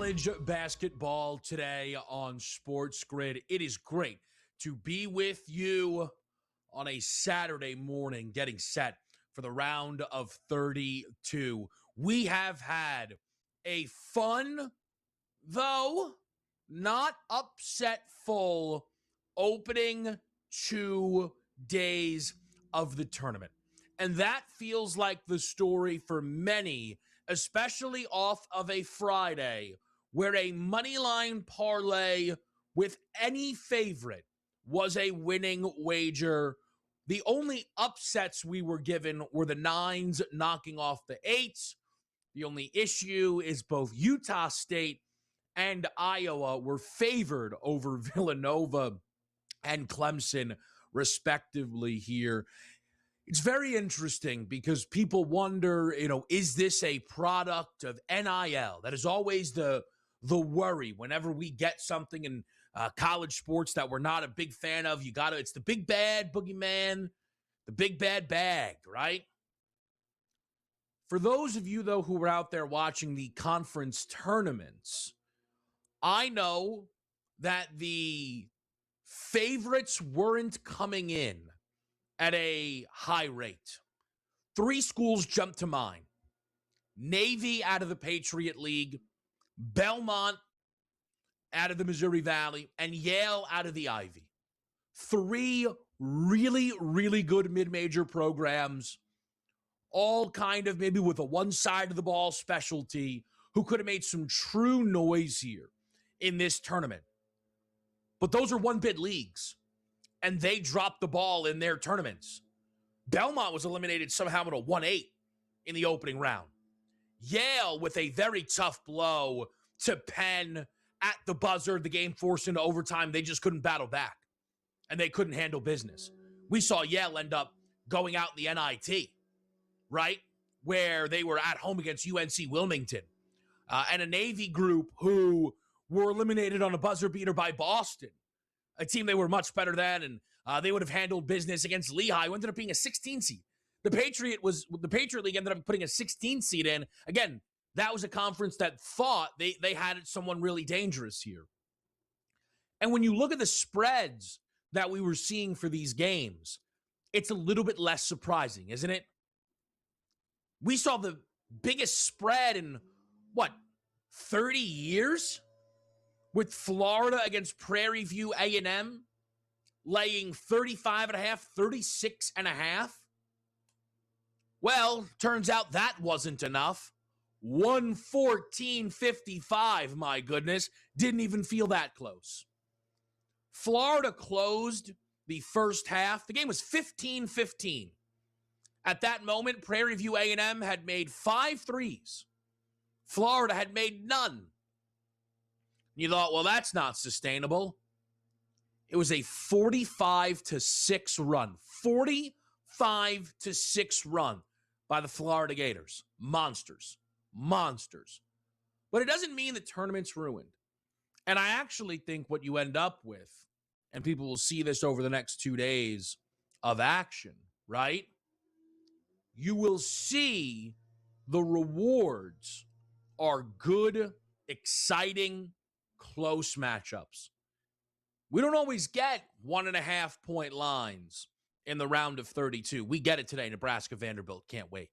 college basketball today on SportsGrid. It is great to be with you on a Saturday morning getting set for the round of 32. We have had a fun, though not upset-full, opening 2 days of the tournament. And that feels like the story for many, especially off of a Friday, where a moneyline parlay with any favorite was a winning wager. The only upsets we were given were the 9s knocking off the 8s. The only issue is both Utah State and Iowa were favored over Villanova and Clemson, respectively, here. It's very interesting because people wonder, is this a product of NIL? That is always the worry whenever we get something in college sports that we're not a big fan of. It's the big bad boogeyman, the big bad bag, right? For those of you, though, who were out there watching the conference tournaments, I know that the favorites weren't coming in at a high rate. 3 schools jumped to mind. Navy out of the Patriot League, Belmont out of the Missouri Valley, and Yale out of the Ivy. 3 really, really good mid-major programs, all kind of maybe with a one side of the ball specialty, who could have made some true noise here in this tournament. But those are one-bid leagues, and they dropped the ball in their tournaments. Belmont was eliminated somehow in a 1-8 in the opening round. Yale with a very tough blow to Penn at the buzzer. The game forced into overtime. They just couldn't battle back, and they couldn't handle business. We saw Yale end up going out in the NIT, right, where they were at home against UNC Wilmington, and a Navy group who were eliminated on a buzzer beater by Boston, a team they were much better than, and they would have handled business against Lehigh, who ended up being a 16 seed. The Patriot League ended up putting a 16 seed in. Again, that was a conference that thought they had someone really dangerous here. And when you look at the spreads that we were seeing for these games, it's a little bit less surprising, isn't it? We saw the biggest spread in, 30 years? With Florida against Prairie View A&M laying 35.5, 36.5. Well, turns out that wasn't enough. 114.55, my goodness. Didn't even feel that close. Florida closed the first half. The game was 15-15. At that moment, Prairie View A&M had made 5 threes. Florida had made none. You thought, well, that's not sustainable. It was a 45-6 run. 45-6 run by the Florida Gators. Monsters. But it doesn't mean the tournament's ruined. And I actually think what you end up with, and people will see this over the next 2 days of action, right? You will see the rewards are good, exciting, close matchups. We don't always get 1.5 point lines in the round of 32. We get it today. Nebraska, Vanderbilt, can't wait.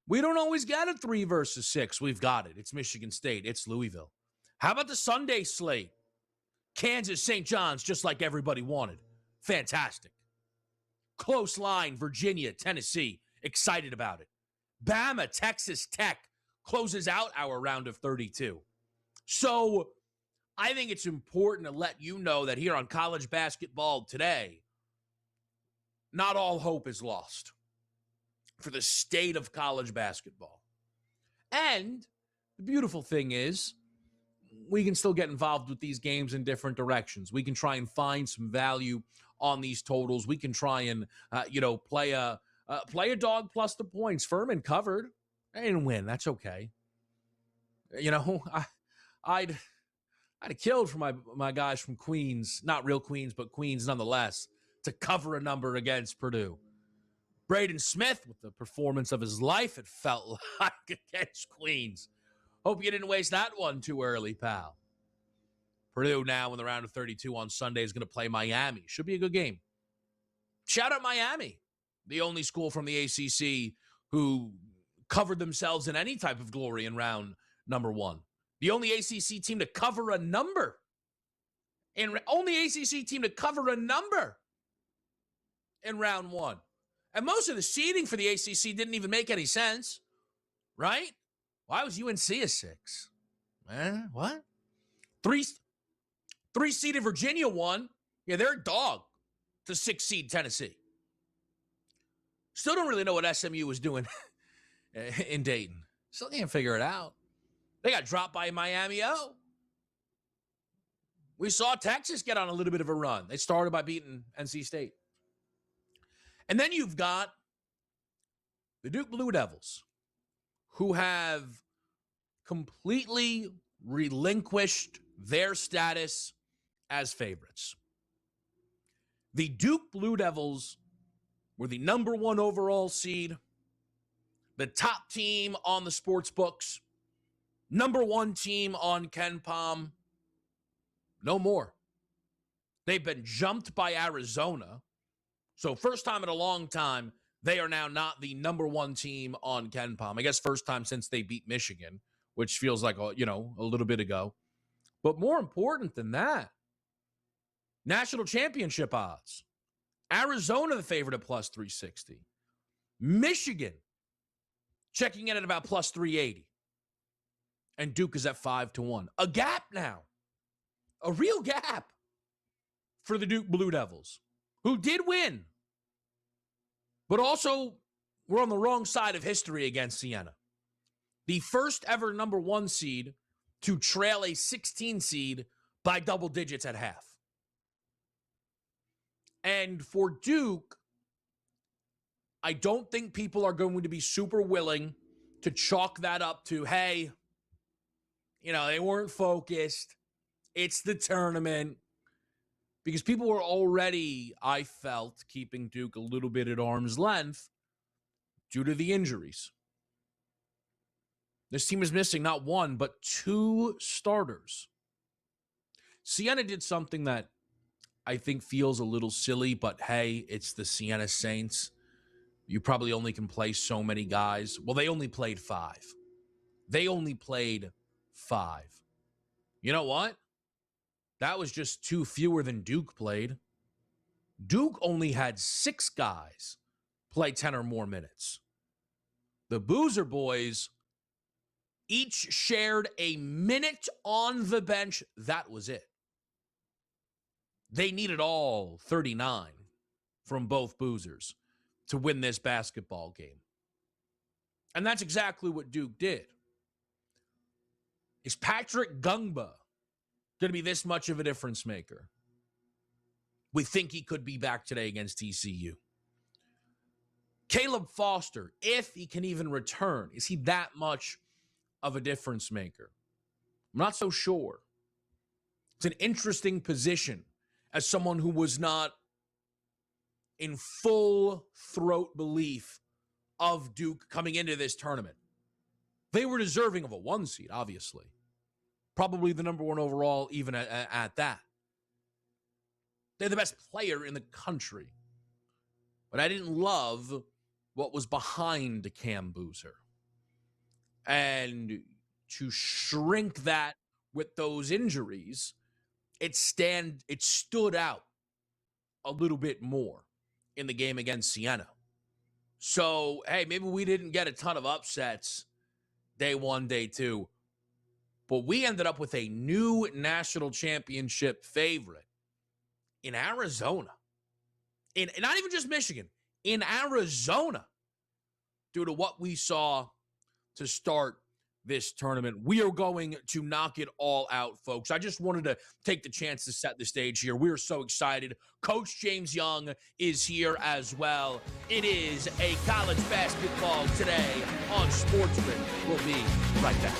We don't always get a 3 versus 6. We've got it. It's Michigan State. It's Louisville. How about the Sunday slate? Kansas, St. John's, just like everybody wanted. Fantastic. Close line, Virginia, Tennessee. Excited about it. Bama, Texas Tech closes out our round of 32. So I think it's important to let you know that here on College Basketball Today, not all hope is lost for the state of college basketball. And the beautiful thing is, we can still get involved with these games in different directions. We can try and find some value on these totals. We can try and, play a dog plus the points. Furman covered. They didn't win. That's okay. I'd have killed for my guys from Queens, not real Queens, but Queens nonetheless, to cover a number against Purdue. Braden Smith with the performance of his life, it felt like, against Queens. Hope you didn't waste that one too early, pal. Purdue now in the round of 32 on Sunday is going to play Miami. Should be a good game. Shout out Miami, the only school from the ACC who covered themselves in any type of glory in round number one. The only ACC team to cover a number. Only ACC team to cover a number in round one. And most of the seeding for the ACC didn't even make any sense, right? Why was UNC a 6? What? Three-seeded Virginia won. Yeah, they're a dog to 6-seed Tennessee. Still don't really know what SMU was doing in Dayton. Still can't figure it out. They got dropped by Miami O. We saw Texas get on a little bit of a run. They started by beating NC State. And then you've got the Duke Blue Devils, who have completely relinquished their status as favorites. The Duke Blue Devils were the number 1 overall seed, the top team on the sports books, number 1 team on KenPom. No more. They've been jumped by Arizona. So first time in a long time, they are now not the number 1 team on KenPom. I guess first time since they beat Michigan, which feels like, a little bit ago. But more important than that, national championship odds. Arizona, the favorite at plus 360. Michigan, checking in at about plus 380. And Duke is at 5-1. A gap now. A real gap for the Duke Blue Devils, who did win, but also were on the wrong side of history against Siena. The first ever number 1 seed to trail a 16 seed by double digits at half. And for Duke, I don't think people are going to be super willing to chalk that up to, hey, they weren't focused. It's the tournament. Because people were already, I felt, keeping Duke a little bit at arm's length due to the injuries. This team is missing not 1, but 2 starters. Siena did something that I think feels a little silly, but hey, it's the Siena Saints. You probably only can play so many guys. Well, they only played 5. They only played 5. You know what? That was just 2 fewer than Duke played. Duke only had 6 guys play 10 or more minutes. The Boozer boys each shared a minute on the bench. That was it. They needed all 39 from both Boozers to win this basketball game. And that's exactly what Duke did. Is Patrick Gungba going to be this much of a difference maker? We think he could be back today against TCU. Caleb Foster, if he can even return, is he that much of a difference maker? I'm not so sure. It's an interesting position as someone who was not in full throat belief of Duke coming into this tournament. They were deserving of a 1 seed, obviously. Probably the number 1 overall, even at that. They're the best player in the country. But I didn't love what was behind Cam Boozer. And to shrink that with those injuries, it stood out a little bit more in the game against Siena. So, hey, maybe we didn't get a ton of upsets day 1, day 2. But we ended up with a new national championship favorite in Arizona. In not even just Michigan, in Arizona, due to what we saw to start this tournament. We are going to knock it all out, folks. I just wanted to take the chance to set the stage here. We are so excited. Coach James Young is here as well. It is a college basketball today on SportsGrid. We'll be right back.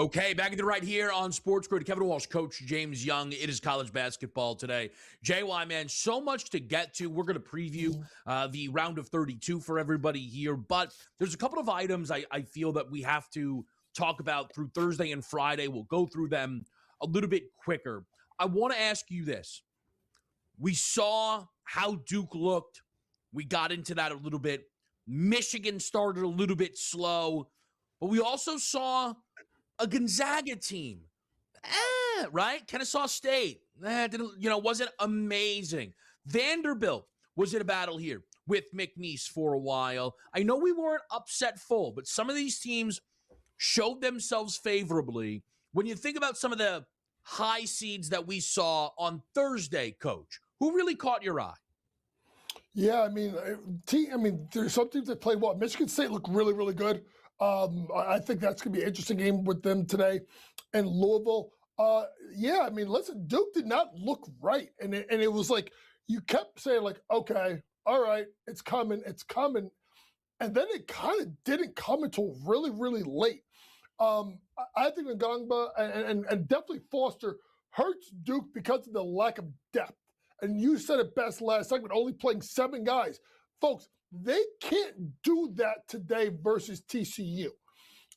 Okay, back at the right here on SportsGrid. Kevin Walsh, Coach James Young. It is college basketball today. JY, man, so much to get to. We're going to preview the round of 32 for everybody here, but there's a couple of items I feel that we have to talk about through Thursday and Friday. We'll go through them a little bit quicker. I want to ask you this. We saw how Duke looked. We got into that a little bit. Michigan started a little bit slow, but we also saw a Gonzaga team, right? Kennesaw State, wasn't amazing. Vanderbilt was in a battle here with McNeese for a while. I know we weren't upset full, but some of these teams showed themselves favorably. When you think about some of the high seeds that we saw on Thursday, Coach, who really caught your eye? Yeah, there's some teams that play well. Michigan State looked really, really good. I think that's going to be an interesting game with them today. And Louisville, listen, Duke did not look right. And it was like you kept saying, like, okay, all right, it's coming. And then it kind of didn't come until really, really late. I think Ngangba and definitely Foster hurts Duke because of the lack of depth. And you said it best last segment, only playing 7 guys. Folks, they can't do that today versus TCU.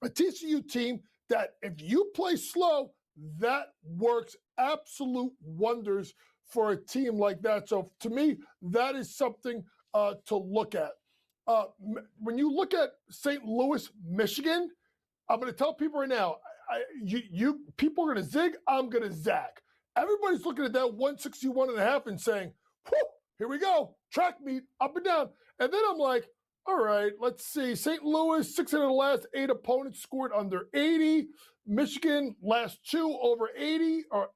A TCU team that if you play slow, that works absolute wonders for a team like that. So to me, that is something to look at. When you look at St. Louis, Michigan, I'm going to tell people right now, people are going to zig, I'm going to zag. Everybody's looking at that 161.5 and saying, whew, here we go, track meet, up and down. And then I'm like, all right, let's see. St. Louis, 6 out of the last 8 opponents scored under 80. Michigan, last 2 over 80, or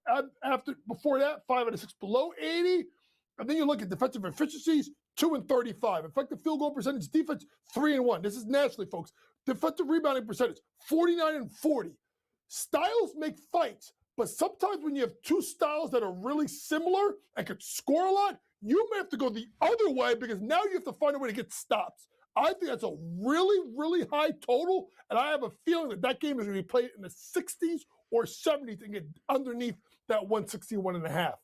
before that, 5 out of 6 below 80. And then you look at defensive efficiencies, 2 and 35. Effective field goal percentage, defense, 3 and 1. This is nationally, folks. Defensive rebounding percentage, 49 and 40. Styles make fights. But sometimes when you have 2 styles that are really similar and could score a lot, you may have to go the other way because now you have to find a way to get stops. I think that's a really, really high total, and I have a feeling that game is going to be played in the 60s or 70s and get underneath that 161.5.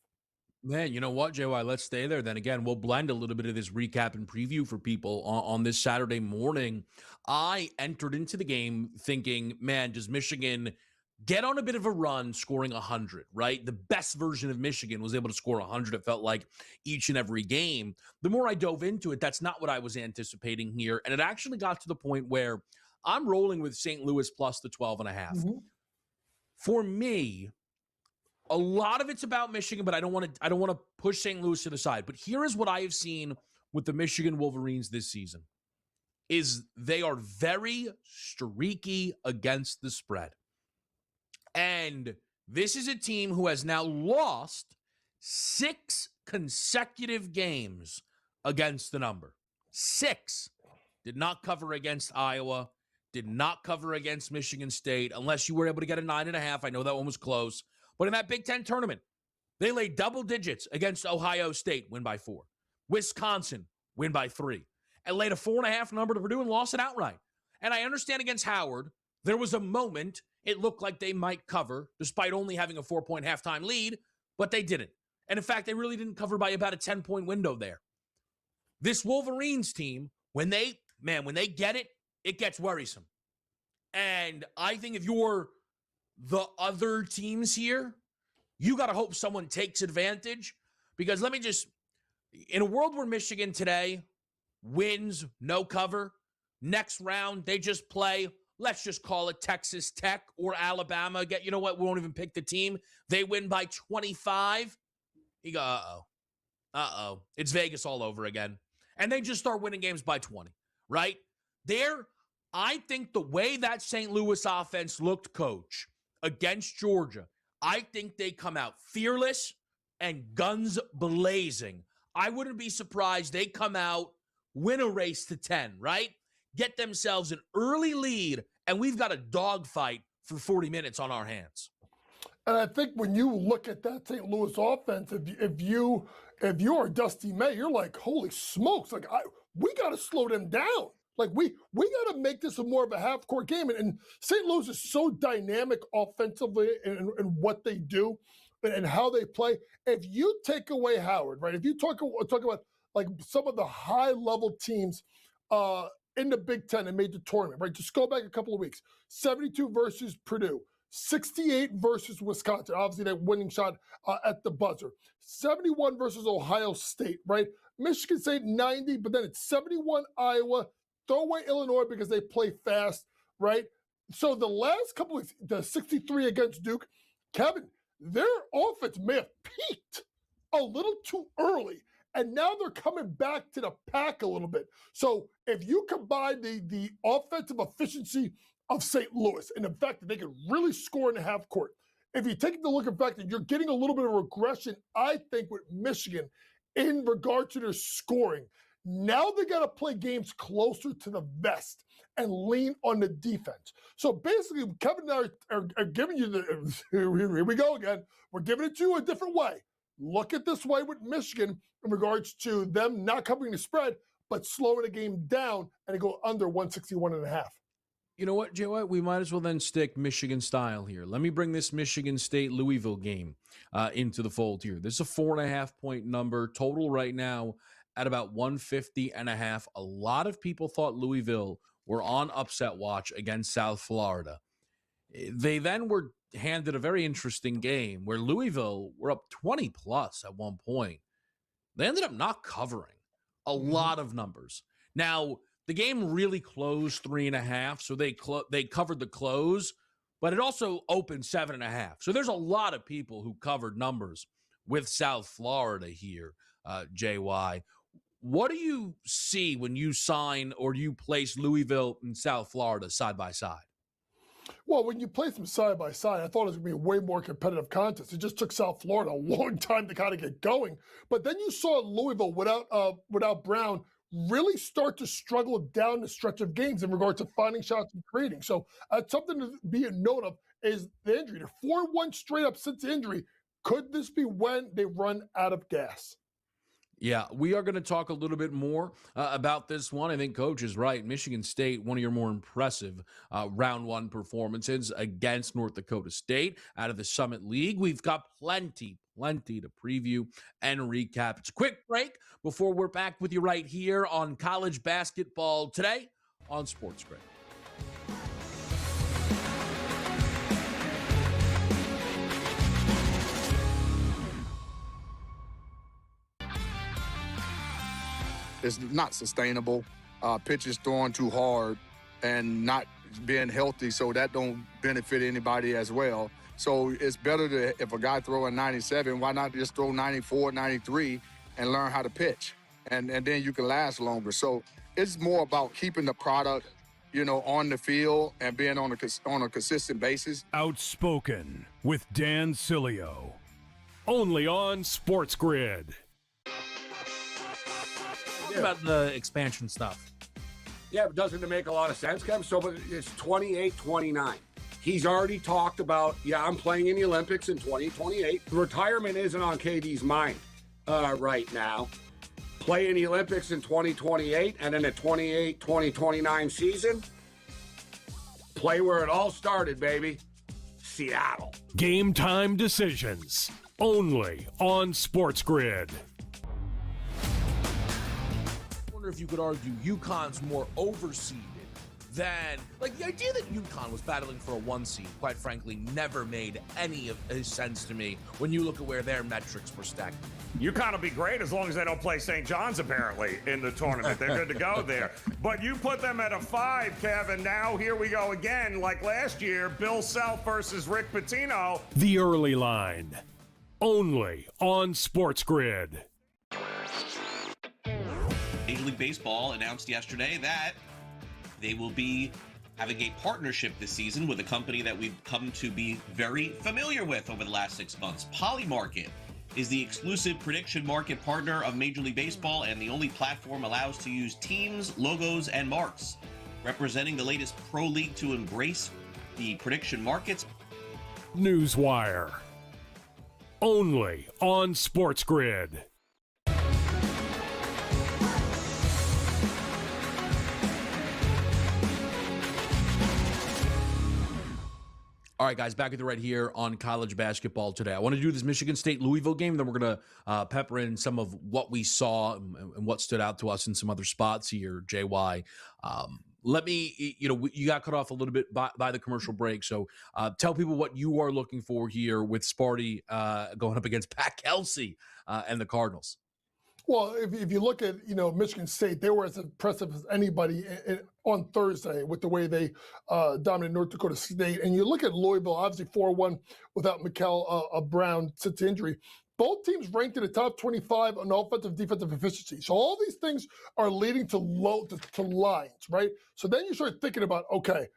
Man, you know what, JY? Let's stay there. Then again, we'll blend a little bit of this recap and preview for people on this Saturday morning. I entered into the game thinking, man, does Michigan get on a bit of a run scoring 100, right? The best version of Michigan was able to score 100, it felt like, each and every game. The more I dove into it, that's not what I was anticipating here. And it actually got to the point where I'm rolling with St. Louis plus the 12.5. Mm-hmm. For me, a lot of it's about Michigan, but I don't want to push St. Louis to the side. But here is what I have seen with the Michigan Wolverines this season, is they are very streaky against the spread. And this is a team who has now lost 6 consecutive games against the number. 6. Did not cover against Iowa. Did not cover against Michigan State, unless you were able to get a 9.5. I know that one was close. But in that Big Ten tournament, they laid double digits against Ohio State, win by 4. Wisconsin, win by 3. And laid a 4.5 number to Purdue and lost it outright. And I understand against Howard, there was a moment it looked like they might cover, despite only having a 4-point halftime lead, but they didn't. And in fact, they really didn't cover by about a 10-point window there. This Wolverines team, when they get it, it gets worrisome. And I think if you're the other teams here, you got to hope someone takes advantage, because in a world where Michigan today wins, no cover, next round, they just play, let's just call it Texas Tech or Alabama. You know what? We won't even pick the team. They win by 25. You go, uh-oh. It's Vegas all over again. And they just start winning games by 20, right? I think the way that St. Louis offense looked, Coach, against Georgia, I think they come out fearless and guns blazing. I wouldn't be surprised they come out, win a race to 10, right? Get themselves an early lead, and we've got a dogfight for 40 minutes on our hands. And I think when you look at that St. Louis offense, if you're Dusty May, you're like, holy smokes, we got to slow them down. Like we got to make this a more of a half-court game. And St. Louis is so dynamic offensively in what they do and how they play. If you take away Howard, right? If you talk about like some of the high-level teams in the Big Ten and made the tournament, right? Just go back a couple of weeks. 72 versus Purdue. 68 versus Wisconsin. Obviously, that winning shot at the buzzer. 71 versus Ohio State, right? Michigan State 90, but then it's 71 Iowa. Throw away Illinois because they play fast, right? So the last couple of the 63 against Duke, Kevin, their offense may have peaked a little too early, and now they're coming back to the pack a little bit. So if you combine the offensive efficiency of St. Louis and the fact that they can really score in the half court, if you take a look at the fact that you're getting a little bit of regression, I think, with Michigan in regard to their scoring, now they got to play games closer to the vest and lean on the defense. So basically, Kevin and I are giving you here we go again. We're giving it to you a different way. Look at this way with Michigan in regards to them not covering the spread, but slowing the game down and go under 161.5. You know what, Jay White? We might as well then stick Michigan style here. Let me bring this Michigan State-Louisville game into the fold here. This is a 4.5-point number. Total right now at about 150.5. A lot of people thought Louisville were on upset watch against South Florida. They then were handed a very interesting game where Louisville were up 20-plus at one point. They ended up not covering a lot of numbers. Now, the game really closed 3.5, so they covered the close, but it also opened 7.5. So there's a lot of people who covered numbers with South Florida here, JY. What do you see when you sign or you place Louisville and South Florida side by side? Well, when you place them side by side, I thought it was going to be a way more competitive contest. It just took South Florida a long time to kind of get going. But then you saw Louisville without Brown really start to struggle down the stretch of games in regard to finding shots and creating. So something to be a note of is the injury. They're 4-1 straight up since the injury. Could this be when they run out of gas? Yeah, we are going to talk a little bit more about this one. I think Coach is right. Michigan State, one of your more impressive round one performances against North Dakota State out of the Summit League. We've got plenty to preview and recap. It's a quick break before we're back with you right here on college basketball today on SportsGrid. It's not sustainable. Pitches throwing too hard and not being healthy, so that don't benefit anybody as well. So it's better to, if a guy throwing 97, why not just throw 94, 93 and learn how to pitch? And then you can last longer. So it's more about keeping the product, on the field and being on a consistent basis. Outspoken with Dan Cilio. Only on SportsGrid. About the expansion stuff. Yeah, but doesn't it make a lot of sense, Kevin? So but it's 28-29. He's already talked about, I'm playing in the Olympics in 2028. Retirement isn't on KD's mind right now. Play in the Olympics in 2028, and then the 2029 season, play where it all started, baby. Seattle. Game time decisions. Only on SportsGrid. If you could argue UConn's more overseeded than, like, the idea that UConn was battling for a 1 seed, quite frankly, never made any sense to me when you look at where their metrics were stacked. UConn will be great as long as they don't play St. John's, apparently, in the tournament. They're good to go there. But you put them at a 5, Kevin. Now here we go again, like last year, Bill Self versus Rick Pitino. The early line. Only on SportsGrid. Major League Baseball announced yesterday that they will be having a partnership this season with a company that we've come to be very familiar with over the last 6 months. Polymarket is the exclusive prediction market partner of Major League Baseball and the only platform allows to use teams, logos, and marks. Representing the latest pro league to embrace the prediction markets. Newswire. Only on SportsGrid. All right, guys, back at the right here on college basketball today. I want to do this Michigan State-Louisville game, then we're going to pepper in some of what we saw and what stood out to us in some other spots here, JY. Let me, you got cut off a little bit by the commercial break, so tell people what you are looking for here with Sparty going up against Pat Kelsey and the Cardinals. Well, if you look at, Michigan State, they were as impressive as anybody on Thursday with the way they dominated North Dakota State. And you look at Louisville, obviously 4-1 without Mikel Brown since injury. Both teams ranked in the top 25 on offensive, defensive efficiency. So all these things are leading to lines, right? So then you start thinking about, okay,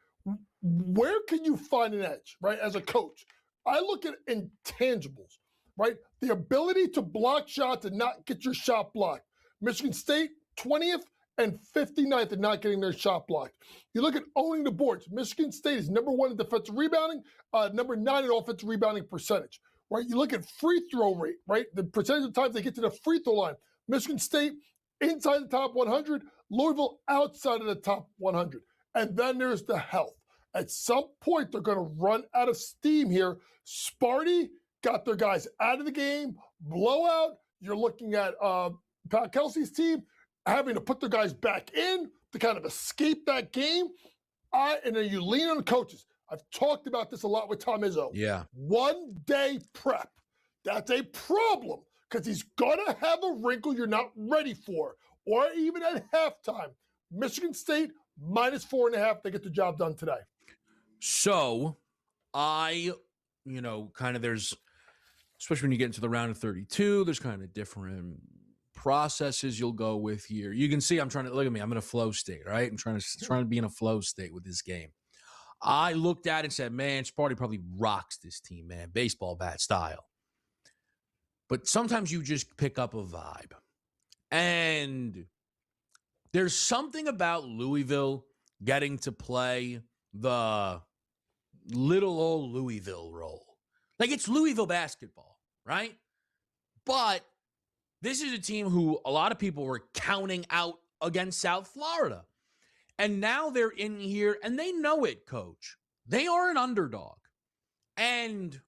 where can you find an edge, right? As a coach, I look at intangibles. Right? The ability to block shots and not get your shot blocked. Michigan State, 20th and 59th in not getting their shot blocked. You look at owning the boards. Michigan State is number 1 in defensive rebounding, number 9 in offensive rebounding percentage. Right? You look at free throw rate, right? The percentage of times they get to the free throw line. Michigan State inside the top 100, Louisville outside of the top 100. And then there's the health. At some point, they're going to run out of steam here. Sparty got their guys out of the game, blowout. You're looking at Pat Kelsey's team having to put their guys back in to kind of escape that game. And then you lean on the coaches. I've talked about this a lot with Tom Izzo. Yeah. 1 day prep. That's a problem because he's going to have a wrinkle you're not ready for. Or even at halftime. Michigan State -4.5. They get the job done today. So there's, especially when you get into the round of 32, there's kind of different processes you'll go with here. You can see I'm trying to, look at me, I'm in a flow state, right? I'm trying to be in a flow state with this game. I looked at it and said, man, Sparty probably rocks this team, man, baseball bat style. But sometimes you just pick up a vibe. And there's something about Louisville getting to play the little old Louisville role. Like, it's Louisville basketball, right? But this is a team who a lot of people were counting out against South Florida. And now they're in here, and they know it, Coach. They are an underdog. And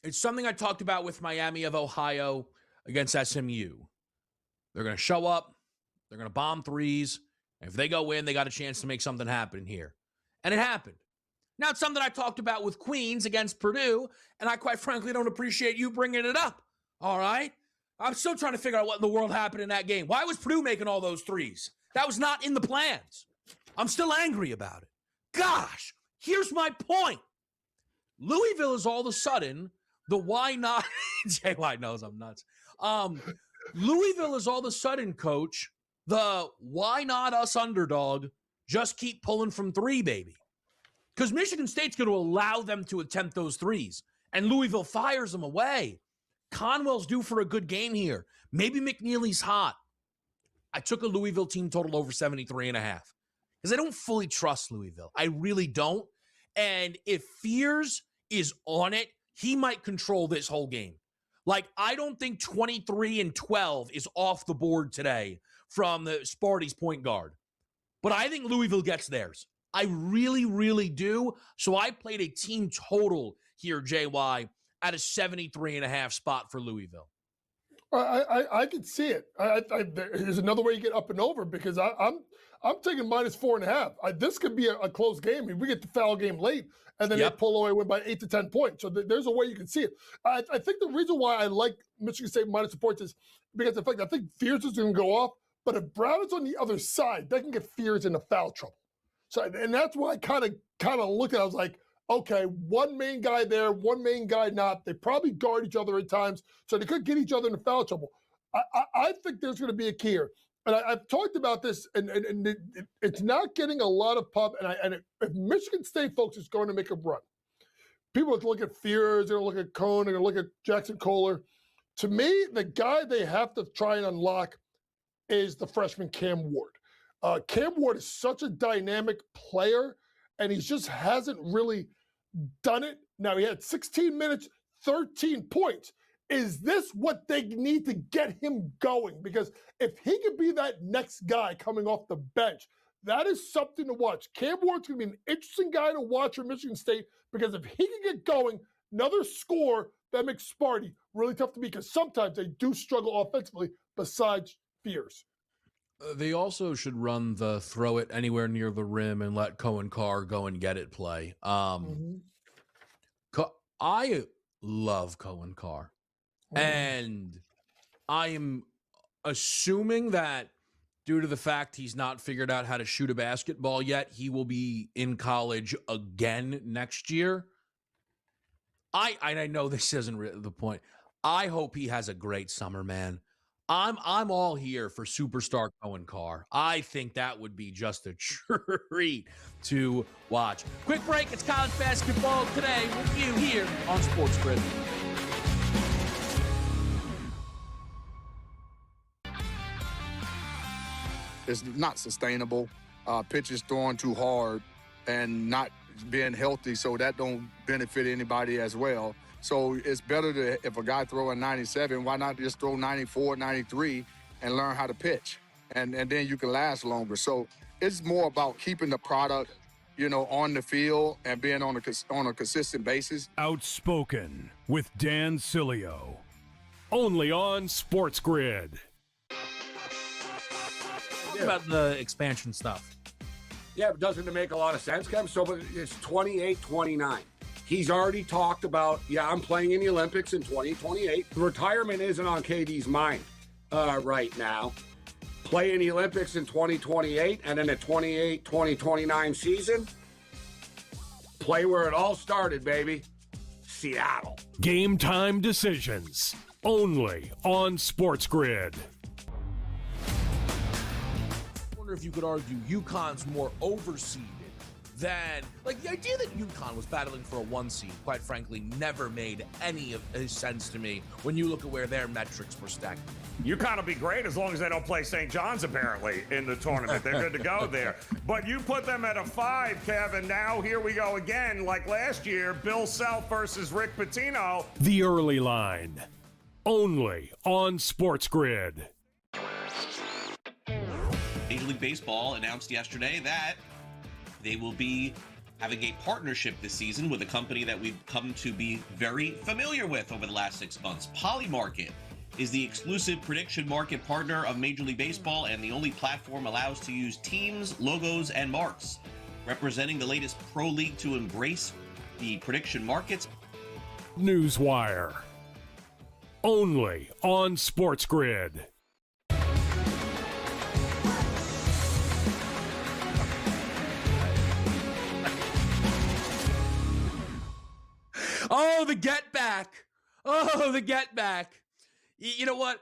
it's something I talked about with Miami of Ohio against SMU. They're going to show up. They're going to bomb threes. And if they go in, they got a chance to make something happen here. And it happened. Now, it's something I talked about with Queens against Purdue, and I quite frankly don't appreciate you bringing it up, all right? I'm still trying to figure out what in the world happened in that game. Why was Purdue making all those threes? That was not in the plans. I'm still angry about it. Gosh, here's my point. Louisville is all of a sudden the why not. JY knows I'm nuts. Louisville is all of a sudden, Coach, the why not us underdog, just keep pulling from three, baby. Because Michigan State's going to allow them to attempt those threes, and Louisville fires them away. Conwell's due for a good game here. Maybe McNeely's hot. I took a Louisville team total over 73.5 because I don't fully trust Louisville. I really don't. And if Fears is on it, he might control this whole game. Like, I don't think 23-12 is off the board today from the Sparty's point guard. But I think Louisville gets theirs. I really, really do. So I played a team total here, JY, at a 73.5 spot for Louisville. I can see it. There's another way you get up and over because I'm taking -4.5. This could be a close game. I mean, we get the foul game late, and then they pull away, win by 8 to 10 points. So there's a way you can see it. I think the reason why I like Michigan State minus the points is because of the fact I think Fears is going to go off, but if Brown is on the other side, they can get Fears into foul trouble. So, and that's what I kind of looked at. I was like, okay, one main guy there, one main guy not. They probably guard each other at times, so they could get each other into foul trouble. I think there's going to be a key here. And I've talked about this, and it's not getting a lot of pub. And if Michigan State folks is going to make a run, people are going to look at Fears, they're going to look at Cone, they're going to look at Jackson Kohler. To me, the guy they have to try and unlock is the freshman Cam Ward. Cam Ward is such a dynamic player, and he just hasn't really done it. Now, he had 16 minutes, 13 points. Is this what they need to get him going? Because if he could be that next guy coming off the bench, that is something to watch. Cam Ward's going to be an interesting guy to watch for Michigan State because if he can get going, another score that makes Sparty really tough to beat because sometimes they do struggle offensively besides Fears. They also should run the throw it anywhere near the rim and let Cohen Carr go and get it play. I love Cohen Carr. And I am assuming that due to the fact he's not figured out how to shoot a basketball yet, he will be in college again next year. I know this isn't the point. I hope he has a great summer, man. I'm all here for superstar Cohen Carr. I think that would be just a treat to watch. Quick break. It's college basketball today with you here on SportsGrid. It's not sustainable. Pitches throwing too hard and not being healthy, so that don't benefit anybody as well. So it's better to, if a guy throwing 97, why not just throw 94, 93 and learn how to pitch? And then you can last longer. So it's more about keeping the product, on the field and being on a consistent basis. Outspoken with Dan Cilio. Only on SportsGrid. What about the expansion stuff? Yeah, but doesn't it make a lot of sense, Kevin? So but it's 28-29. He's already talked about, I'm playing in the Olympics in 2028. Retirement isn't on KD's mind right now. Play in the Olympics in 2028, and then the 2029 season, play where it all started, baby. Seattle. Game time decisions. Only on SportsGrid. I wonder if you could argue UConn's more overseeded than, like, the idea that UConn was battling for a 1 seed, quite frankly, never made any sense to me when you look at where their metrics were stacked. UConn will be great as long as they don't play St. John's, apparently, in the tournament. They're good to go there. But you put them at a 5, Kevin. Now here we go again, like last year, Bill Self versus Rick Pitino. The early line. Only on SportsGrid. Major League Baseball announced yesterday that they will be having a partnership this season with a company that we've come to be very familiar with over the last 6 months. Polymarket is the exclusive prediction market partner of Major League Baseball and the only platform allows to use teams, logos, and marks, representing the latest pro league to embrace the prediction markets. Newswire. Only on SportsGrid. Oh, the get back. Oh, the get back. You know what?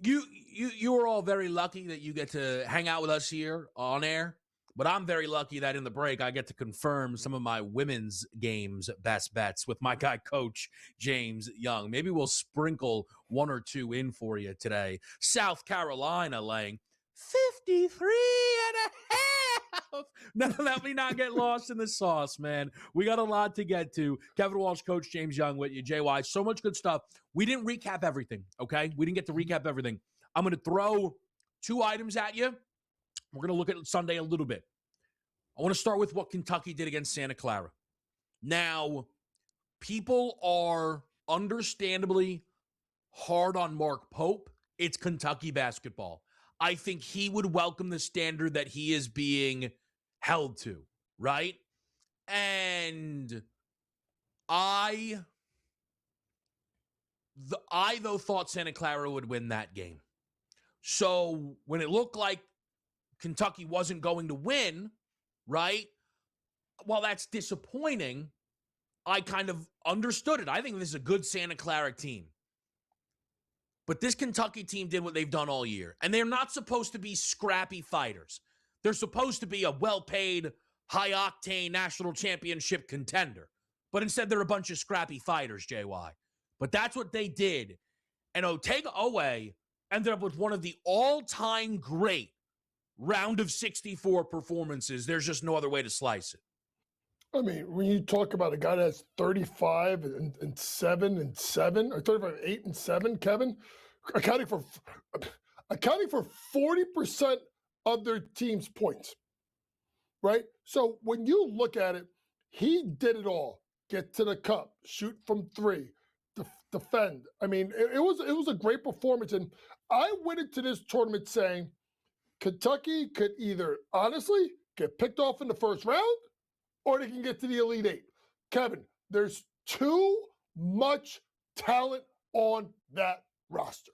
You are all very lucky that you get to hang out with us here on air, but I'm very lucky that in the break I get to confirm some of my women's games best bets with my guy, Coach James Young. Maybe we'll sprinkle 1 or 2 in for you today. South Carolina laying 53.5. Now, let me not get lost in the sauce, man. We got a lot to get to. Kevin Walsh, Coach James Young with you. JY, so much good stuff. We didn't recap everything, okay? We didn't get to recap everything. I'm going to throw 2 items at you. We're going to look at Sunday a little bit. I want to start with what Kentucky did against Santa Clara. Now, people are understandably hard on Mark Pope. It's Kentucky basketball. I think he would welcome the standard that he is being held to, right? And I though thought Santa Clara would win that game. So when it looked like Kentucky wasn't going to win, right? Well, that's disappointing. I kind of understood it. I think this is a good Santa Clara team. But this Kentucky team did what they've done all year. And they're not supposed to be scrappy fighters. They're supposed to be a well-paid, high-octane national championship contender. But instead, they're a bunch of scrappy fighters, JY. But that's what they did. And Otega Owe ended up with one of the all-time great round of 64 performances. There's just no other way to slice it. I mean, when you talk about a guy that's 35 and 7 and 7, or 35, 8 and 7, Kevin, accounting for 40% of their team's points. right? So when you look at it, he did it all. Get to the cup, shoot from three, defend. I mean, it was a great performance. And I went into this tournament saying Kentucky could either honestly get picked off in the first round or they can get to the Elite Eight. Kevin, there's too much talent on that roster.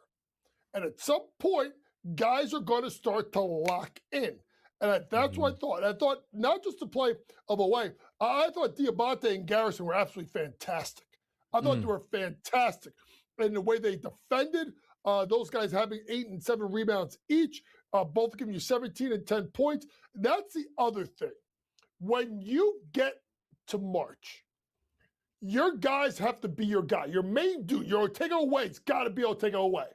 And at some point, guys are going to start to lock in. And that's what I thought. I thought not just the play of away. I thought Diabate and Garrison were absolutely fantastic. I thought they were fantastic. And the way they defended, those guys having 8 and 7 rebounds each, both giving you 17 and 10 points. That's the other thing. When you get to March, your guys have to be your guy. Your main dude, your take it away, it's got to be able to take it away.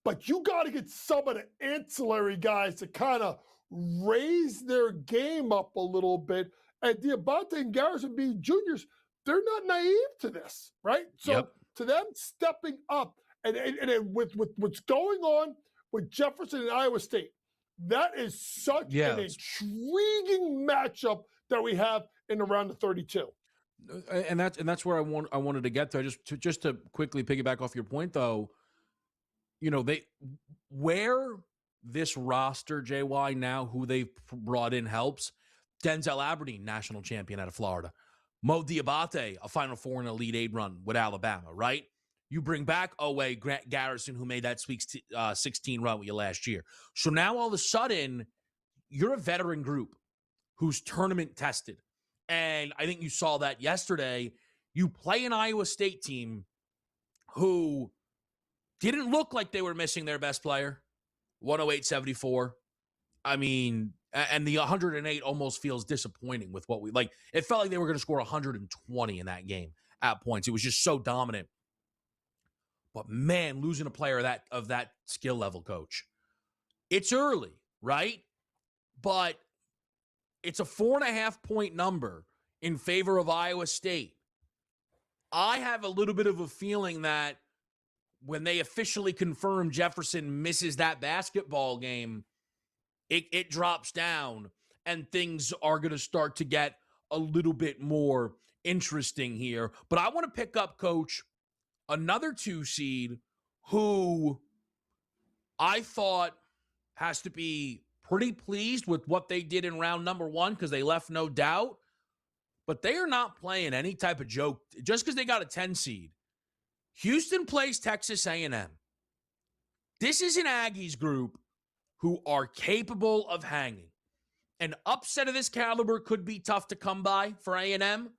But you got to get some of the ancillary guys to kind of raise their game up a little bit. And Diabate and Garrison being juniors, they're not naive to this, right? So to them stepping up and with what's going on with Jefferson and Iowa State, that is such an intriguing matchup that we have in the round of 32. And that's where I wanted to get to. Just to quickly piggyback off your point, though, you know, where this roster, JY, now who they've brought in helps. Denzel Aberdeen, national champion out of Florida. Mo Diabate, a Final Four and Elite Eight run with Alabama, right? You bring back Grant Garrison, who made that Sweet 16 run with you last year. So now all of a sudden, you're a veteran group who's tournament tested. And I think you saw that yesterday. You play an Iowa State team who didn't look like they were missing their best player, 108-74. I mean, and the 108 almost feels disappointing with what we like. It felt like they were going to score 120 in that game at points. It was just so dominant. But man, losing a player of that skill level, coach. It's early, right? But it's a 4.5 point number in favor of Iowa State. I have a little bit of a feeling that when they officially confirm Jefferson misses that basketball game, it drops down and things are going to start to get a little bit more interesting here. But I want to pick up, Coach, another 2 seed who I thought has to be pretty pleased with what they did in round number 1 because they left no doubt. But they are not playing any type of joke just because they got a 10 seed. Houston plays Texas A&M. This is an Aggies group who are capable of hanging. An upset of this caliber could be tough to come by for A&M.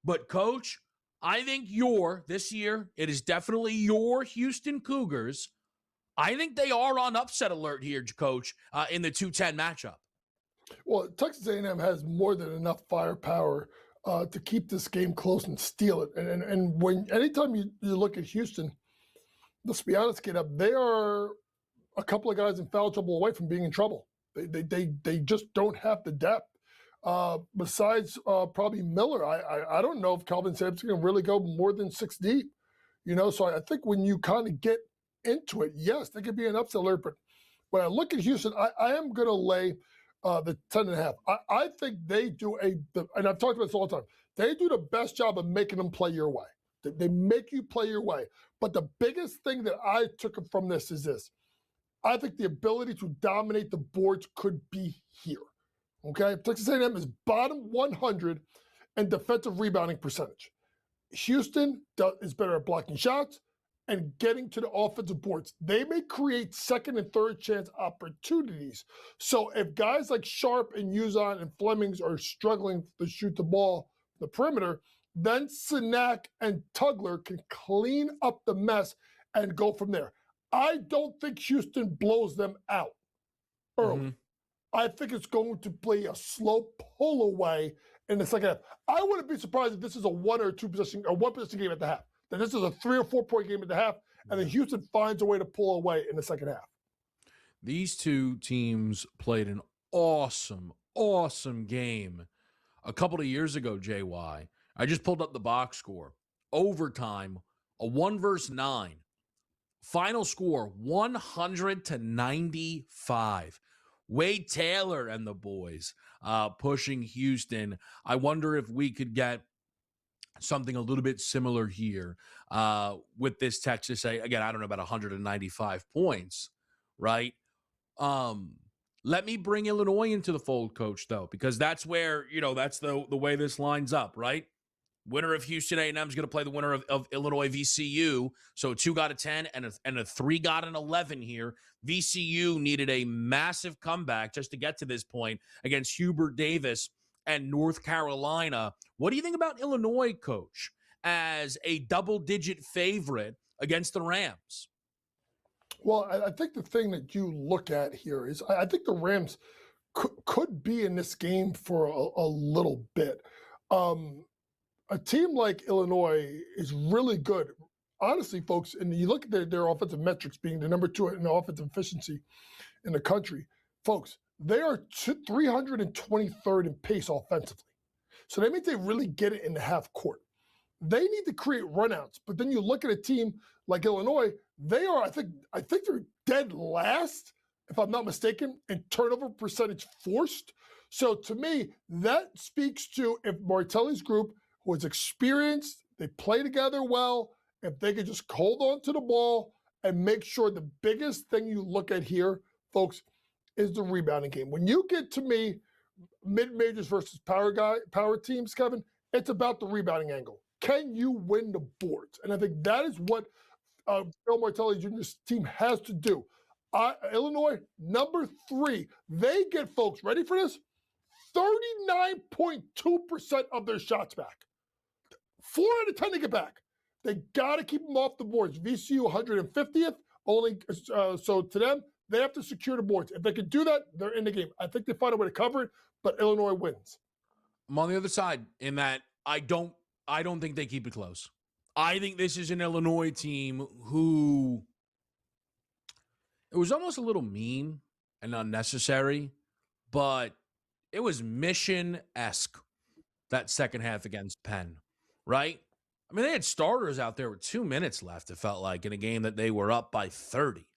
But, Coach, I think this year, it is definitely your Houston Cougars. I think they are on upset alert here, Coach, in the 2-10 matchup. Well, Texas A&M has more than enough firepower to keep this game close and steal it. And anytime you look at Houston, let's be honest, they are a couple of guys in foul trouble away from being in trouble. They just don't have the depth. Besides probably Miller, I don't know if Calvin Sampson can really go more than 6 deep. So I think when you kind of get into it, yes, they could be an upset alert. But when I look at Houston, I am going to lay the 10.5. I think they do and I've talked about this all the time, they do the best job of making them play your way. They make you play your way. But the biggest thing that I took from this is this. I think the ability to dominate the boards could be here. Okay? Texas A&M is bottom 100 in defensive rebounding percentage. Houston is better at blocking shots and getting to the offensive boards. They may create second and third chance opportunities. So if guys like Sharp and Uzon and Flemings are struggling to shoot the ball the perimeter, then Sinak and Tugler can clean up the mess and go from there. I don't think Houston blows them out early. Mm-hmm. I think it's going to play a slow pull away in the second half. I wouldn't be surprised if this is a 1 or 2 possession or 1 possession game at the half. That this is a 3 or 4 point game at the half, and then Houston finds a way to pull away in the second half. These two teams played an awesome, awesome game a couple of years ago, JY. I just pulled up the box score. Overtime, a 1-9. Final score, 100-95. Wade Taylor and the boys pushing Houston. I wonder if we could get something a little bit similar here with this Texas. Again, I don't know about 195 points, right? Let me bring Illinois into the fold, Coach, though, because that's where, that's the way this lines up, right? Winner of Houston A&M is going to play the winner of Illinois VCU. So 2 got a 10 and a 3 got an 11 here. VCU needed a massive comeback just to get to this point against Hubert Davis and North Carolina. What do you think about Illinois, Coach, as a double-digit favorite against the Rams? Well, I think the thing that you look at here is I think the Rams could be in this game for a little bit. A team like Illinois is really good. Honestly, folks, and you look at their offensive metrics being the number 2 in offensive efficiency in the country. Folks, they are 323rd in pace offensively. So that means they really get it in the half court. They need to create runouts. But then you look at a team like Illinois, they are, I think they're dead last, if I'm not mistaken, in turnover percentage forced. So to me, that speaks to if Martelli's group was experienced, they play together well, if they could just hold on to the ball and make sure the biggest thing you look at here, folks, is the rebounding game. When you get to me, mid-majors versus power teams, Kevin, it's about the rebounding angle. Can you win the boards? And I think that is what Bill Martelli Jr.'s team has to do. Illinois, number 3, they get, folks, ready for this? 39.2% of their shots back. 4 out of 10 to get back. They got to keep them off the boards. VCU 150th, only so to them, they have to secure the boards. If they can do that, they're in the game. I think they find a way to cover it, but Illinois wins. I'm on the other side in that I don't think they keep it close. I think this is an Illinois team who it was almost a little mean and unnecessary, but it was mission-esque that second half against Penn, right? I mean, they had starters out there with 2 minutes left, it felt like, in a game that they were up by 30.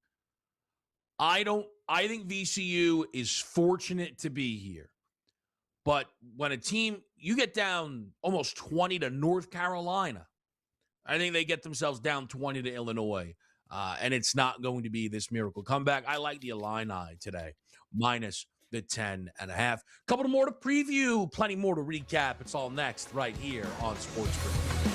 I think VCU is fortunate to be here. But when a team, you get down almost 20 to North Carolina, I think they get themselves down 20 to Illinois, and it's not going to be this miracle comeback. I like the Illini today, minus the 10.5. Couple more to preview, plenty more to recap. It's all next right here on SportsGrid.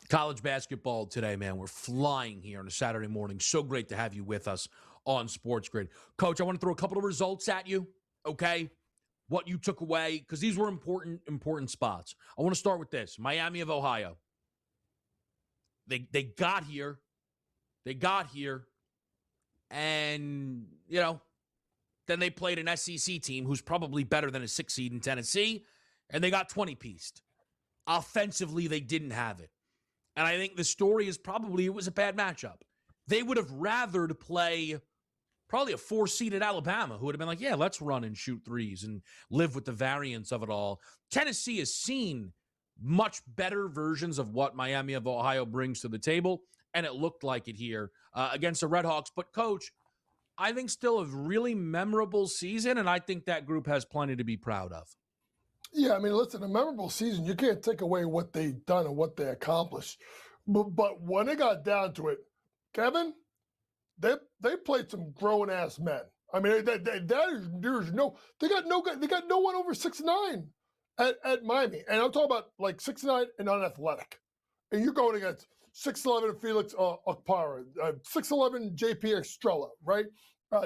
College basketball today, man. We're flying here on a Saturday morning. So great to have you with us on SportsGrid. Coach, I want to throw a couple of results at you, okay? What you took away, because these were important spots. I want to start with this. Miami of Ohio. They got here. They got here. And, then they played an SEC team who's probably better than a 6 seed in Tennessee, and they got 20-pieced. Offensively, they didn't have it. And I think the story is probably it was a bad matchup. They would have rathered play probably a 4-seeded Alabama who would have been like, yeah, let's run and shoot threes and live with the variance of it all. Tennessee has seen much better versions of what Miami of Ohio brings to the table, and it looked like it here against the Redhawks. But, Coach, I think still a really memorable season, and I think that group has plenty to be proud of. Yeah, I mean, listen, a memorable season, you can't take away what they've done and what they accomplished. But when it got down to it, Kevin, they played some grown-ass men. I mean, they got no one over 6'9" at Miami. And I'm talking about like 6'9" and unathletic. And you're going against 6'11" Felix Okpara, 6'11" JP Estrella, right?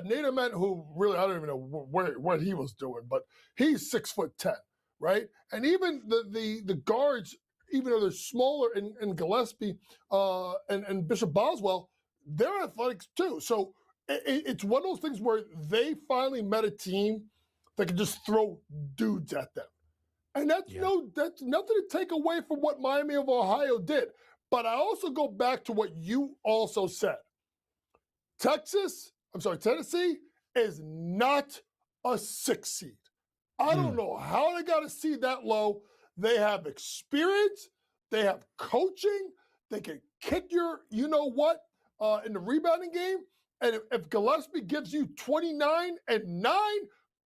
Nate Ament, who really, I don't even know what he was doing, but he's 6'10". Right, and even the guards, even though they're smaller, and Gillespie and Bishop Boswell, they're athletics too. So it's one of those things where they finally met a team that can just throw dudes at them, and that's nothing to take away from what Miami of Ohio did. But I also go back to what you also said. Tennessee is not a 6 seed. I don't know how they got to see that low. They have experience. They have coaching. They can kick your you-know-what in the rebounding game. And if Gillespie gives you 29 and 9,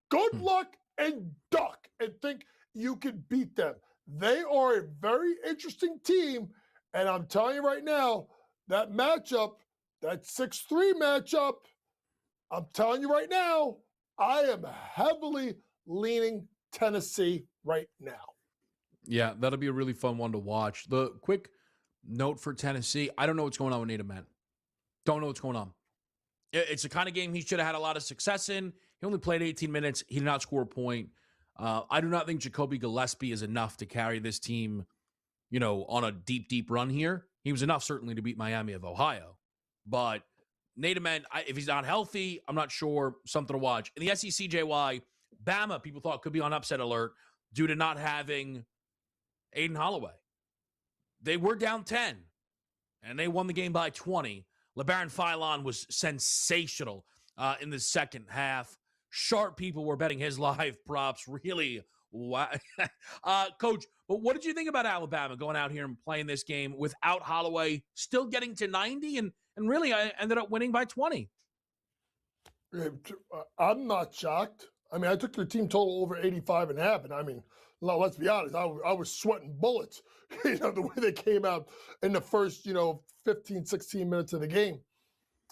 good luck and duck and think you can beat them. They are a very interesting team. And I'm telling you right now, that matchup, that 6-3 matchup, I'm telling you right now, I am heavily leaning Tennessee right now. Yeah, that'll be a really fun one to watch. The quick note for Tennessee, I don't know what's going on with Nate Ament. Don't know what's going on. It's the kind of game he should have had a lot of success in. He only played 18 minutes. He did not score a point. I do not think Jacoby Gillespie is enough to carry this team, on a deep run here. He was enough, certainly, to beat Miami of Ohio. But Nate Ament, if he's not healthy, I'm not sure. Something to watch. In the SEC, JY, Bama, people thought could be on upset alert due to not having Aiden Holloway. They were down 10, and they won the game by 20. LeBaron Philon was sensational in the second half. Sharp people were betting his live props. Really, wow. Coach, but what did you think about Alabama going out here and playing this game without Holloway, still getting to 90, and really I ended up winning by 20? I'm not shocked. I mean, I took their team total over 85.5, and I mean, let's be honest, I was sweating bullets, the way they came out in the first, 15, 16 minutes of the game.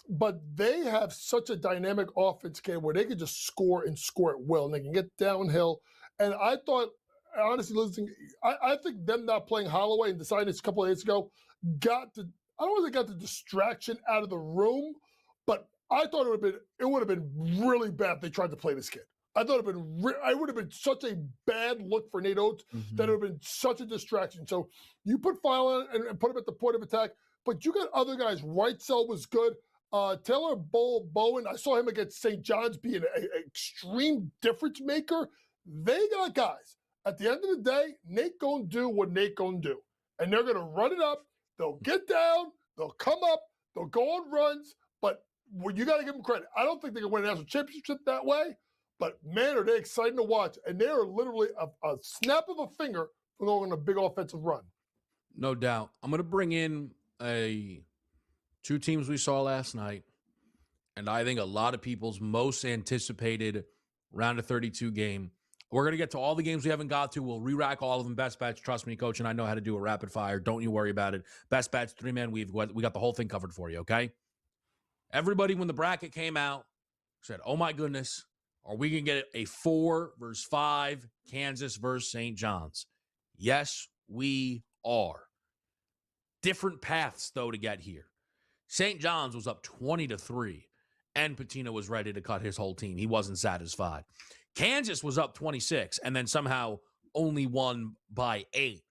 But they have such a dynamic offense, where they can just score and score at will, and they can get downhill. And I thought, honestly, I think them not playing Holloway and deciding this a couple of days ago I don't want to say got the distraction out of the room, but I thought it would have been really bad if they tried to play this kid. I thought it would have been such a bad look for Nate Oates that it would have been such a distraction. So you put Philon and put him at the point of attack, but you got other guys. Whitesell was good. Taylor Bowen, I saw him against St. John's being an extreme difference maker. They got guys. At the end of the day, Nate gonna do what Nate gonna do. And they're gonna run it up. They'll get down. They'll come up. They'll go on runs. But you got to give them credit. I don't think they can win a national championship that way. But, man, are they exciting to watch. And they are literally a snap of a finger from going on a big offensive run. No doubt. I'm going to bring in two teams we saw last night, and I think a lot of people's most anticipated round of 32 game. We're going to get to all the games we haven't got to. We'll re-rack all of them. Best bets. Trust me, Coach, and I know how to do a rapid fire. Don't you worry about it. Best bets, 3-man. We got the whole thing covered for you, okay? Everybody, when the bracket came out, said, oh, my goodness, are we going to get a 4 versus 5 Kansas versus St. John's? Yes, we are. different paths, though, to get here. St. John's was up 20-3, and Pitino was ready to cut his whole team. He wasn't satisfied. Kansas was up 26, and then somehow only won by 8.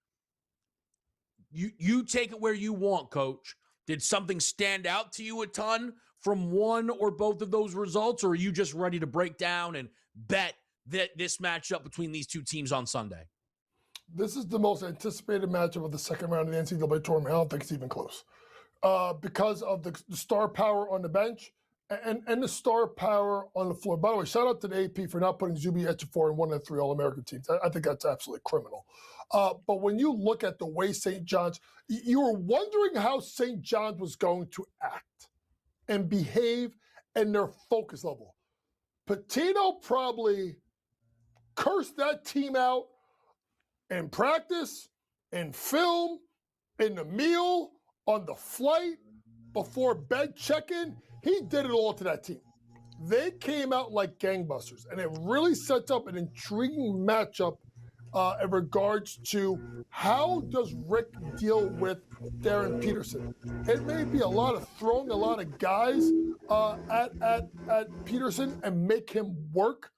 You take it where you want, Coach. Did something stand out to you a ton from one or both of those results, or are you just ready to break down and bet that this matchup between these two teams on Sunday? This is the most anticipated matchup of the second round of the NCAA tournament. I don't think it's even close because of the star power on the bench and the star power on the floor. By the way, shout out to the AP for not putting Zuby Ejiofor in one of the 3 All-American teams. I think that's absolutely criminal. But when you look at the way St. John's, you were wondering how St. John's was going to act and behave and their focus level. Pitino probably cursed that team out in practice, in film, in the meal, on the flight, before bed check-in. He did it all to that team. They came out like gangbusters, and it really sets up an intriguing matchup in regards to how does Rick deal with Darren Peterson. It may be a lot of throwing a lot of guys at Peterson and make him work,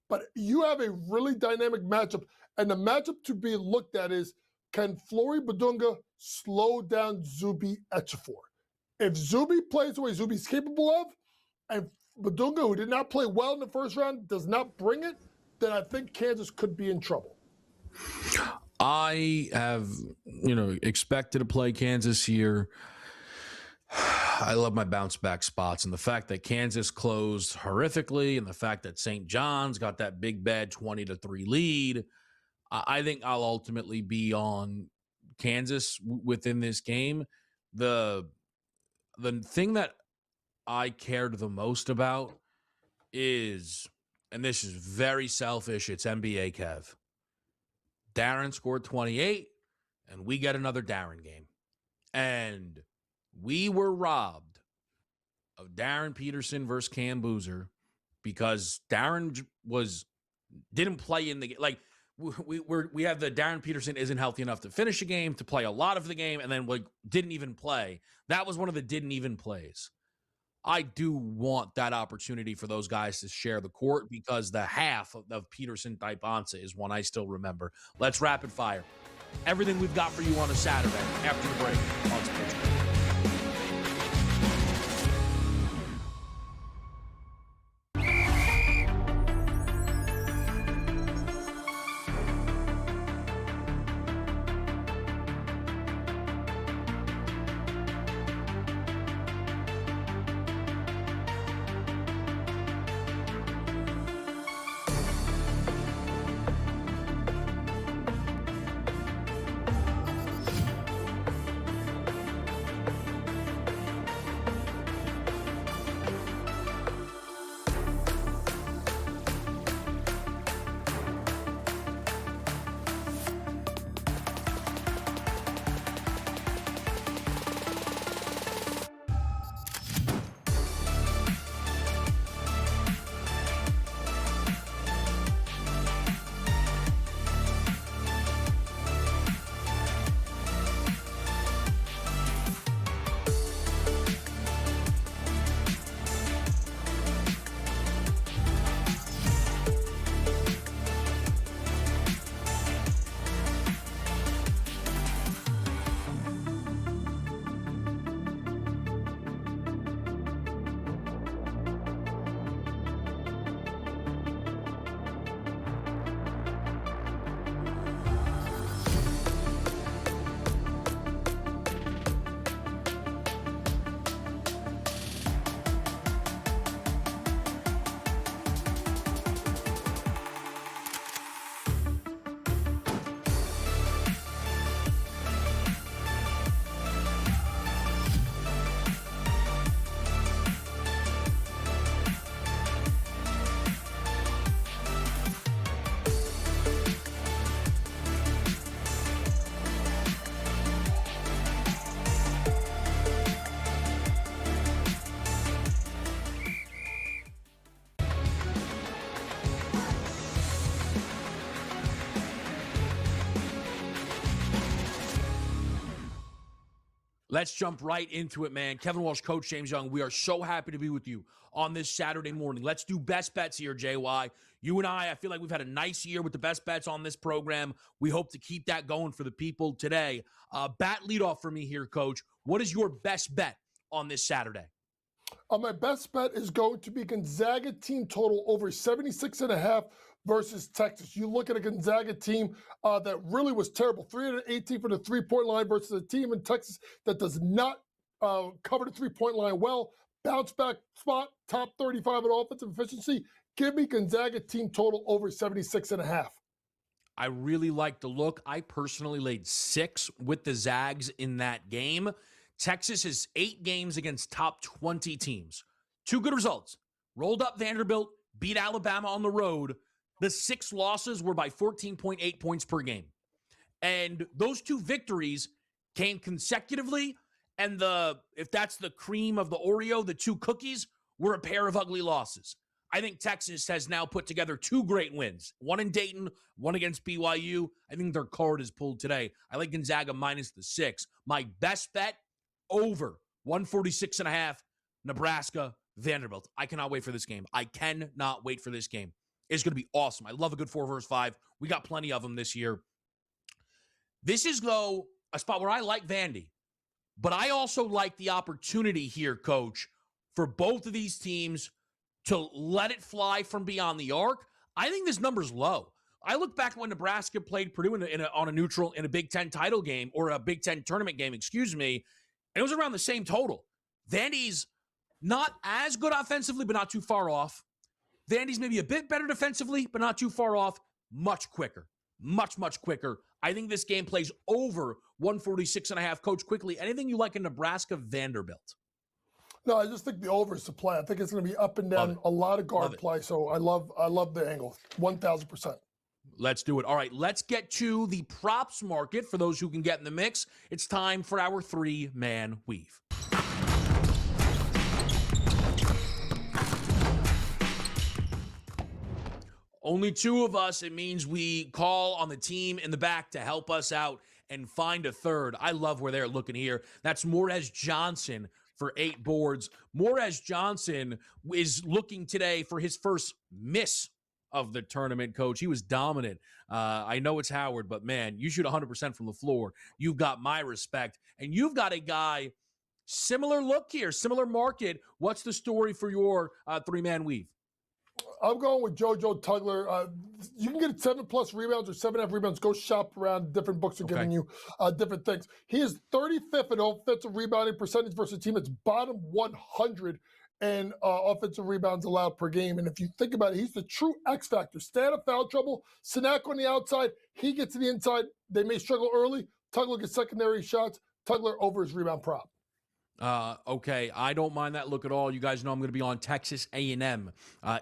but you have a really dynamic matchup, and the matchup to be looked at is, can Flory Badunga slow down Zuby Ejiofor? If Zuby plays the way Zuby's capable of, and Badunga, who did not play well in the first round, does not bring it, then I think Kansas could be in trouble. I have, expected to play Kansas here. I love my bounce back spots, and the fact that Kansas closed horrifically and the fact that St. John's got that big bad 20-3 lead, I think I'll ultimately be on Kansas within this game. The thing that I cared the most about is, and this is very selfish, it's NBA Kev. Darren scored 28, and we get another Darren game. And we were robbed of Darren Peterson versus Cam Boozer because Darren didn't play in the game. Like, we have the Darren Peterson isn't healthy enough to finish a game, to play a lot of the game, and then didn't even play. That was one of the didn't even plays. I do want that opportunity for those guys to share the court because the half of Peterson Dybonsa is one I still remember. Let's rapid fire. Everything we've got for you on a Saturday after the break on SportsGrid. Let's jump right into it, man. Kevin Walsh, Coach James Young, we are so happy to be with you on this Saturday morning. Let's do best bets here, JY. You and I feel like we've had a nice year with the best bets on this program. We hope to keep that going for the people today. Bat leadoff for me here, Coach. What is your best bet on this Saturday? My best bet is going to be Gonzaga team total over 76.5 versus Texas. You look at a Gonzaga team that really was terrible, 318 from the three-point line versus a team in Texas that does not cover the three-point line well. Bounce back spot, top 35 in offensive efficiency. Give me Gonzaga team total over 76.5. I really like the look. I personally laid 6 with the Zags in that game. Texas has 8 games against top 20 teams. 2 good results. Rolled up Vanderbilt, beat Alabama on the road. The 6 losses were by 14.8 points per game. And those 2 victories came consecutively. And if that's the cream of the Oreo, the 2 cookies were a pair of ugly losses. I think Texas has now put together 2 great wins. One in Dayton, one against BYU. I think their card is pulled today. I like Gonzaga minus the 6. My best bet, over 146.5, Nebraska, Vanderbilt. I cannot wait for this game. I cannot wait for this game. It's going to be awesome. I love a good 4 versus 5. We got plenty of them this year. This is, though, a spot where I like Vandy. But I also like the opportunity here, Coach, for both of these teams to let it fly from beyond the arc. I think this number's low. I look back when Nebraska played Purdue on a neutral in a Big Ten title game, or a Big Ten tournament game, and it was around the same total. Vandy's not as good offensively, but not too far off. Vandy's maybe a bit better defensively, but not too far off. Much quicker. Much, much quicker. I think this game plays over 146.5. Coach, quickly, anything you like in Nebraska, Vanderbilt? No, I just think the over is the play. I think it's going to be up and down, a lot of guard play. So I love the angle, 1,000%. Let's do it. All right, let's get to the props market for those who can get in the mix. It's time for our 3-man weave. Only 2 of us. It means we call on the team in the back to help us out and find a third. I love where they're looking here. That's Morez Johnson for 8 boards. Morez Johnson is looking today for his first miss of the tournament, Coach. He was dominant. I know it's Howard, but man, you shoot 100% from the floor. You've got my respect. And you've got a guy, similar look here, similar market. What's the story for your 3-man weave? I'm going with JoJo Tugler. You can get 7+ rebounds or 7.5 rebounds. Go shop around. Different books are giving you different things. He is 35th in offensive rebounding percentage versus a team that's bottom 100 and offensive rebounds allowed per game. And if you think about it, he's the true X factor. Stay out of foul trouble. Sinak on the outside. He gets to the inside. They may struggle early. Tugler gets secondary shots. Tugler over his rebound prop. Okay, I don't mind that look at all. You guys know I'm going to be on Texas A&M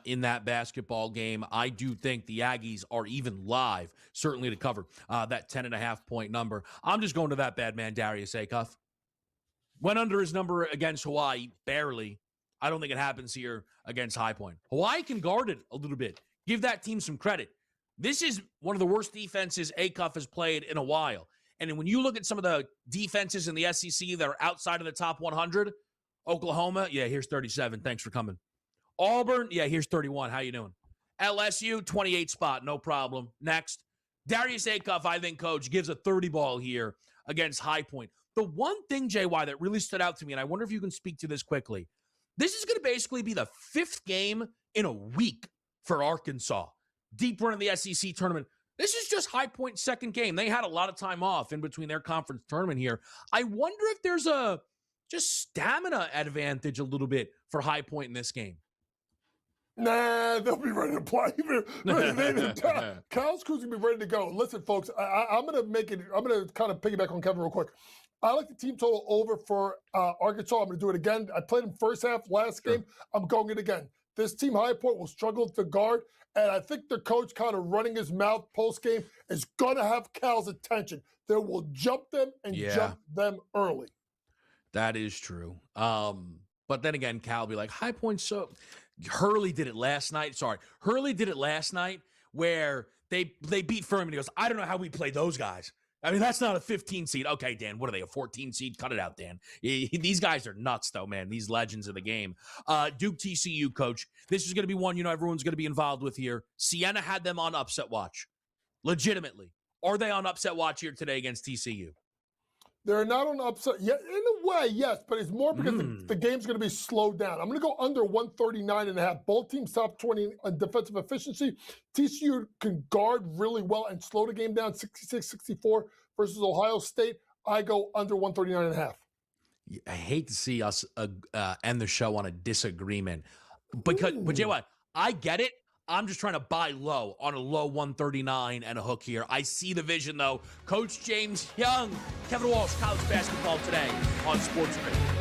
in that basketball game. I do think the Aggies are even live, certainly to cover that 10.5 point number. I'm just going to that bad man, Darius Acuff. Went under his number against Hawaii, barely. I don't think it happens here against High Point. Hawaii can guard it a little bit. Give that team some credit. This is one of the worst defenses Acuff has played in a while. And when you look at some of the defenses in the SEC that are outside of the top 100, Oklahoma, yeah, here's 37. Thanks for coming. Auburn, yeah, here's 31. How you doing? LSU, 28 spot, no problem. Next. Darius Acuff, I think, Coach, gives a 30 ball here against High Point. The one thing, JY, that really stood out to me, and I wonder if you can speak to this quickly, this is going to basically be the 5th game in a week for Arkansas. Deep run in the SEC tournament. This is just High Point's 2nd game. They had a lot of time off in between their conference tournament here. I wonder if there's a just stamina advantage a little bit for High Point in this game. Nah, they'll be ready to play. Kyle's crew's going to be ready to go. Listen, folks, I'm going to kind of piggyback on Kevin real quick. I like the team total over for Arkansas. I'm going to do it again. I played him first half last game. I'm going it again. This team, High Point, will struggle to guard, and I think the coach kind of running his mouth post-game is going to have Cal's attention. They will jump them and jump them early. That is true. But then again, Cal will be like, High Point, so Hurley did it last night. Hurley did it last night where they beat Furman. He goes, I don't know how we play those guys. I mean, that's not a 15 seed. Okay, Dan, what are they, a 14 seed? Cut it out, Dan. These guys are nuts, though, man. These legends of the game. Duke TCU, coach. This is going to be one, everyone's going to be involved with here. Sienna had them on upset watch. Legitimately. Are they on upset watch here today against TCU? They're not on upset yet. In a way, yes, but it's more because the game's going to be slowed down. I'm going to go under 139.5. Both teams top 20 on defensive efficiency. TCU can guard really well and slow the game down 66-64 versus Ohio State. I go under 139.5. I hate to see us end the show on a disagreement. But you know what? I get it. I'm just trying to buy low on a low 139 and a hook here. I see the vision, though. Coach James Young, Kevin Walsh, college basketball today on SportsGrid.